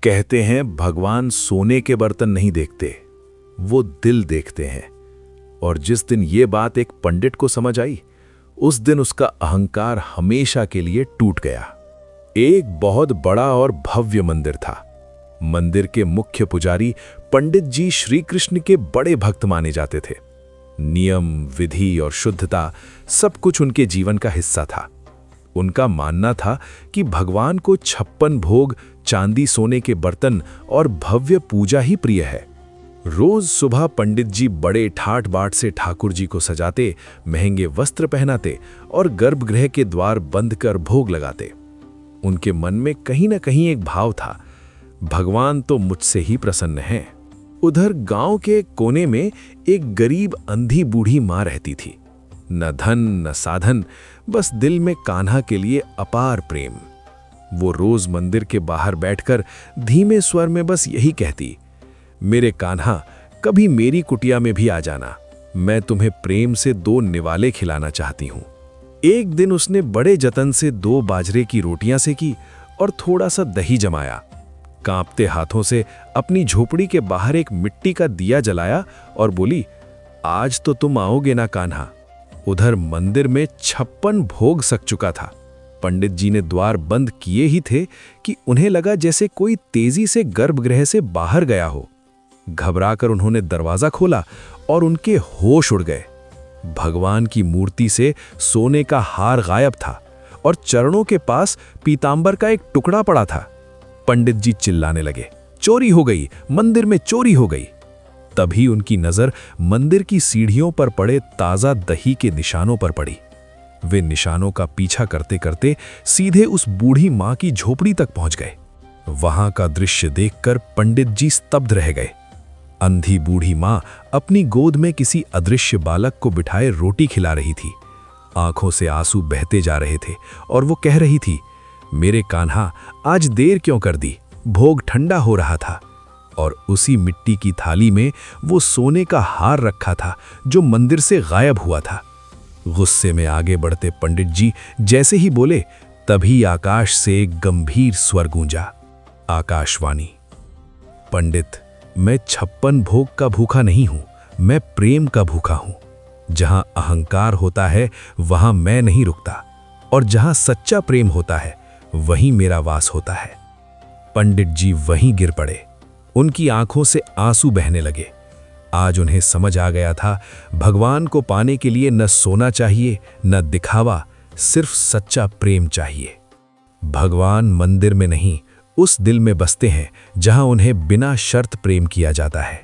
कहते हैं भगवान सोने के बर्तन नहीं देखते, वो दिल देखते हैं। और जिस दिन ये बात एक पंडित को समझ आई, उस दिन उसका अहंकार हमेशा के लिए टूट गया। एक बहुत बड़ा और भव्य मंदिर था। मंदिर के मुख्य पुजारी पंडित जी श्री कृष्ण के बड़े भक्त माने जाते थे। नियम, विधि और शुद्धता सब कुछ उनके जीवन का हिस्सा था। उनका मानना था कि भगवान को 56 भोग, चांदी सोने के बर्तन और भव्य पूजा ही प्रिय है। रोज सुबह पंडित जी बड़े ठाट बाट से ठाकुर जी को सजाते, महंगे वस्त्र पहनाते और गर्भगृह के द्वार बंद कर भोग लगाते। उनके मन में कहीं न कहीं एक भाव था, भगवान तो मुझसे ही प्रसन्न हैं। उधर गांव के कोने में एक गरीब अंधी बूढ़ी मां रहती थी। न धन न साधन, बस दिल में कान्हा के लिए अपार प्रेम। वो रोज मंदिर के बाहर बैठकर धीमे स्वर में बस यही कहती, मेरे कान्हा, कभी मेरी कुटिया में भी आ जाना, मैं तुम्हें प्रेम से 2 निवाले खिलाना चाहती हूं। एक दिन उसने बड़े जतन से 2 बाजरे की रोटियां सेकी और थोड़ा सा दही जमाया। कांपते हाथों से अपनी झोपड़ी के बाहर एक मिट्टी का दिया जलाया और बोली, आज तो तुम आओगे ना कान्हा। उधर मंदिर में 56 भोग सक चुका था। पंडित जी ने द्वार बंद किए ही थे कि उन्हें लगा जैसे कोई तेजी से गर्भगृह से बाहर गया हो। घबराकर उन्होंने दरवाजा खोला और उनके होश उड़ गए। भगवान की मूर्ति से सोने का हार गायब था और चरणों के पास पीतांबर का एक टुकड़ा पड़ा था। पंडित जी चिल्लाने लगे, चोरी हो गई, मंदिर में चोरी हो गई। तभी उनकी नजर मंदिर की सीढ़ियों पर पड़े ताजा दही के निशानों पर पड़ी। वे निशानों का पीछा करते करते सीधे उस बूढ़ी मां की झोपड़ी तक पहुंच गए। वहां का दृश्य देखकर पंडित जी स्तब्ध रह गए। अंधी बूढ़ी मां अपनी गोद में किसी अदृश्य बालक को बिठाए रोटी खिला रही थी। आंखों से आंसू बहते जा रहे थे और वो कह रही थी, मेरे कान्हा, आज देर क्यों कर दी, भोग ठंडा हो रहा था। और उसी मिट्टी की थाली में वो सोने का हार रखा था जो मंदिर से गायब हुआ था। गुस्से में आगे बढ़ते पंडित जी जैसे ही बोले, तभी आकाश से एक गंभीर स्वर गूंजा, आकाशवाणी। पंडित, मैं 56 भोग का भूखा नहीं हूं, मैं प्रेम का भूखा हूं। जहां अहंकार होता है वहां मैं नहीं रुकता, और जहां सच्चा प्रेम होता है वहीं मेरा वास होता है। पंडित जी वहीं गिर पड़े। उनकी आंखों से आंसू बहने लगे। आज उन्हें समझ आ गया था, भगवान को पाने के लिए न सोना चाहिए, न दिखावा, सिर्फ सच्चा प्रेम चाहिए। भगवान मंदिर में नहीं, उस दिल में बसते हैं जहां उन्हें बिना शर्त प्रेम किया जाता है।